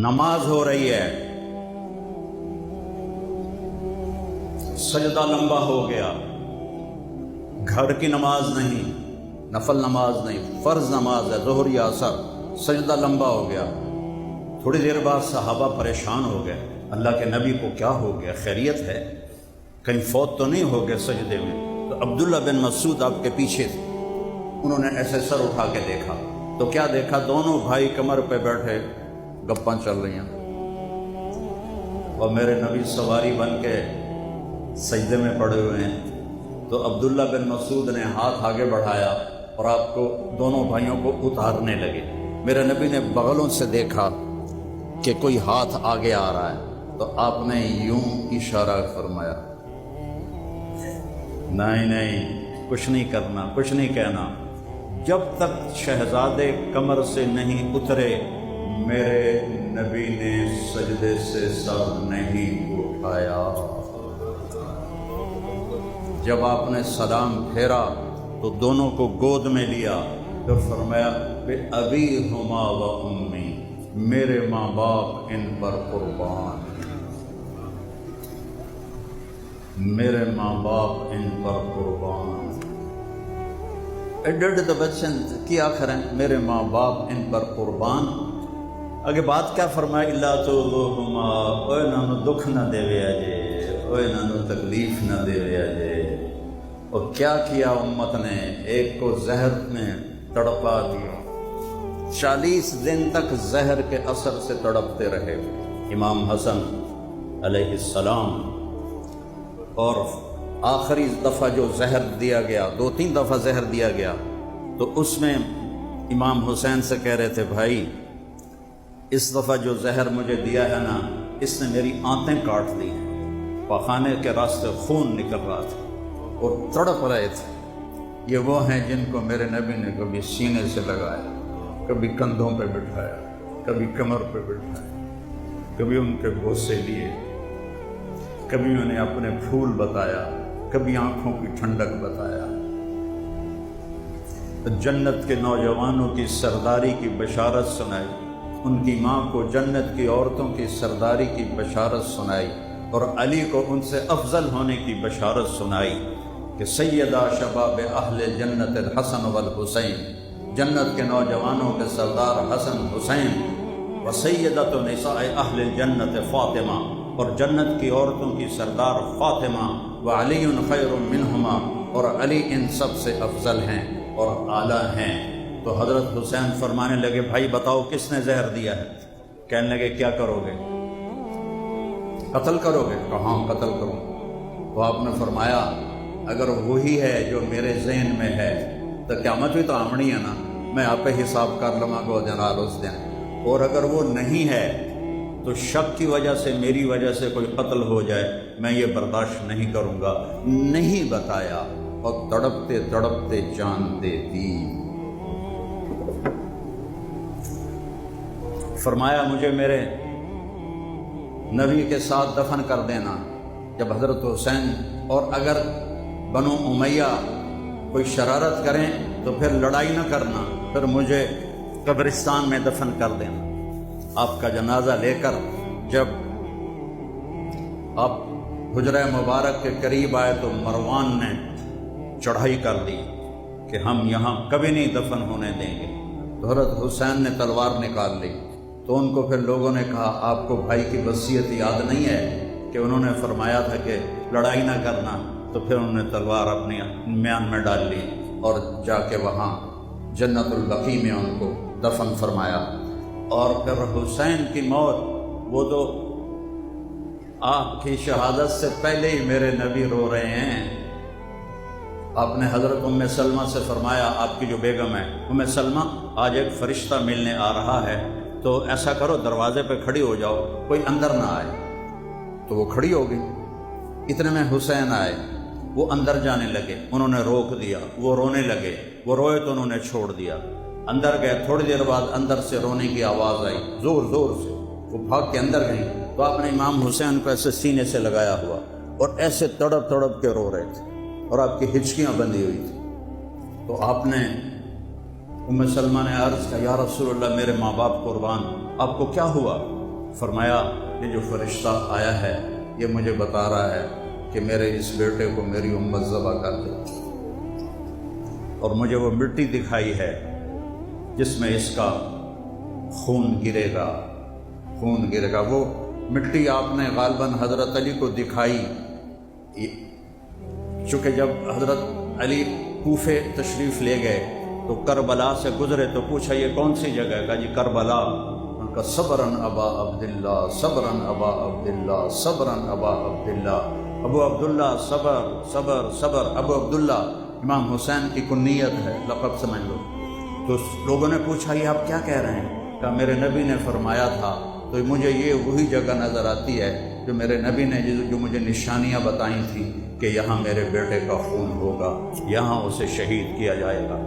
نماز ہو رہی ہے، سجدہ لمبا ہو گیا، گھر کی نماز نہیں، نفل نماز نہیں، فرض نماز ہے، ظہر یا عصر، سجدہ لمبا ہو گیا۔ تھوڑی دیر بعد صحابہ پریشان ہو گئے، اللہ کے نبی کو کیا ہو گیا، خیریت ہے، کہیں فوت تو نہیں ہو گئے سجدے میں؟ تو عبداللہ بن مسعود آپ کے پیچھے تھے، انہوں نے ایسے سر اٹھا کے دیکھا تو کیا دیکھا؟ دونوں بھائی کمر پہ بیٹھے گپاں چل رہی ہیں، اور میرے نبی سواری بن کے سجدے میں پڑے ہوئے ہیں۔ تو عبداللہ بن مسعود نے ہاتھ آگے بڑھایا اور آپ کو دونوں بھائیوں کو اتارنے لگے۔ میرے نبی نے بغلوں سے دیکھا کہ کوئی ہاتھ آگے آ رہا ہے، تو آپ نے یوں اشارہ فرمایا، نہیں نہیں، کچھ نہیں کرنا، کچھ نہیں کہنا، جب تک شہزادے کمر سے نہیں اترے میرے نبی نے سجدے سے سر نہیں اٹھایا۔ جب آپ نے سلام پھیرا تو دونوں کو گود میں لیا، پھر فرمایا کہ ابی ہما و امی، میرے ماں باپ ان پر قربان، میرے ماں باپ ان پر قربان۔ ایڈڈ دا بچن کی آخر ہیں، میرے ماں باپ ان پر قربان۔ اگے بات کیا فرمایا؟ اللہ تو لوہما، اوے نانو دکھ نہ دے ویا جے، اوے نانو تکلیف نہ دے ویا جے۔ اور کیا کیا امت نے؟ ایک کو زہر میں تڑپا دیا، 40 دن تک زہر کے اثر سے تڑپتے رہے امام حسن علیہ السلام۔ اور آخری دفعہ جو زہر دیا گیا، 2-3 دفعہ زہر دیا گیا، تو اس میں امام حسین سے کہہ رہے تھے، بھائی اس دفعہ جو زہر مجھے دیا ہے نا، اس نے میری آنتیں کاٹ دی ہیں، پخانے کے راستے خون نکل رہا تھا اور تڑپ رہے تھے۔ یہ وہ ہیں جن کو میرے نبی نے کبھی سینے سے لگایا، کبھی کندھوں پہ بٹھایا، کبھی کمر پہ بٹھایا، کبھی ان کے بوسے لیے، کبھی انہیں اپنے پھول بتایا، کبھی آنکھوں کی ٹھنڈک بتایا۔ جنت کے نوجوانوں کی سرداری کی بشارت سنائی، ان کی ماں کو جنت کی عورتوں کی سرداری کی بشارت سنائی، اور علی کو ان سے افضل ہونے کی بشارت سنائی کہ سیدہ شباب اہل جنت الحسن والحسین، جنت کے نوجوانوں کے سردار حسن حسین، و سیدۃ نساء اہل جنت فاطمہ، اور جنت کی عورتوں کی سردار فاطمہ، و علی خیر منہما، اور علی ان سب سے افضل ہیں اور اعلیٰ ہیں۔ تو حضرت حسین فرمانے لگے، بھائی بتاؤ کس نے زہر دیا ہے؟ کہنے لگے کیا کرو گے؟ قتل کرو گے؟ کہاں قتل کروں؟ تو آپ نے فرمایا اگر وہی ہے جو میرے ذہن میں ہے تو قیامت بھی تو آمنی ہے نا، میں آپ پہ حساب کر لوں گا جناب اس دن۔ اور اگر وہ نہیں ہے تو شک کی وجہ سے، میری وجہ سے کوئی قتل ہو جائے، میں یہ برداشت نہیں کروں گا۔ نہیں بتایا اور تڑپتے تڑپتے جان دے دی۔ فرمایا مجھے میرے نبی کے ساتھ دفن کر دینا جب حضرت حسین، اور اگر بنو امیہ کوئی شرارت کریں تو پھر لڑائی نہ کرنا، پھر مجھے قبرستان میں دفن کر دینا۔ آپ کا جنازہ لے کر جب آپ حجرہ مبارک کے قریب آئے تو مروان نے چڑھائی کر دی کہ ہم یہاں کبھی نہیں دفن ہونے دیں گے۔ تو حضرت حسین نے تلوار نکال لی، تو ان کو پھر لوگوں نے کہا آپ کو بھائی کی وصیت یاد نہیں ہے کہ انہوں نے فرمایا تھا کہ لڑائی نہ کرنا؟ تو پھر انہوں نے تلوار اپنی میان میں ڈال لی اور جا کے وہاں جنت البقیع میں ان کو دفن فرمایا۔ اور پھر حسین کی موت، وہ تو آپ کی شہادت سے پہلے ہی میرے نبی رو رہے ہیں۔ آپ نے حضرت ام سلمہ سے فرمایا، آپ کی جو بیگم ہے، ام سلمہ آج ایک فرشتہ ملنے آ رہا ہے، تو ایسا کرو دروازے پہ کھڑی ہو جاؤ، کوئی اندر نہ آئے۔ تو وہ کھڑی ہو گئی، اتنے میں حسین آئے، وہ اندر جانے لگے، انہوں نے روک دیا، وہ رونے لگے، وہ روئے تو انہوں نے چھوڑ دیا، اندر گئے، تھوڑی دیر بعد اندر سے رونے کی آواز آئی زور زور سے، وہ بھاگ کے اندر گئی، تو آپ نے امام حسین کو ایسے سینے سے لگایا ہوا اور ایسے تڑپ تڑپ کے رو رہے تھے، اور آپ کی ہچکیاں بندھی ہوئی تھی۔ تو آپ نے ام سلمہ نے عرض کیا، یا رسول اللہ میرے ماں باپ قربان، آپ کو کیا ہوا؟ فرمایا یہ جو فرشتہ آیا ہے یہ مجھے بتا رہا ہے کہ میرے اس بیٹے کو میری امت ذبح کر دے، اور مجھے وہ مٹی دکھائی ہے جس میں اس کا خون گرے گا۔ وہ مٹی آپ نے غالباً حضرت علی کو دکھائی، چونکہ جب حضرت علی کوفے تشریف لے گئے تو کربلا سے گزرے تو پوچھا یہ کون سی جگہ ہے؟ کہا جی کربلا۔ ان کا صبرن ابا عبداللہ، صبرن ابا عبداللہ، صبرن ابا عبداللہ، ابو عبداللہ صبر صبر صبر۔ ابو عبداللہ امام حسین کی کنیت ہے، لقب سمجھ لو۔ تو لوگوں نے پوچھا یہ آپ کیا کہہ رہے ہیں؟ کہا میرے نبی نے فرمایا تھا، تو مجھے یہ وہی جگہ نظر آتی ہے جو میرے نبی نے جو مجھے نشانیاں بتائی تھیں کہ یہاں میرے بیٹے کا خون ہوگا، یہاں اسے شہید کیا جائے گا۔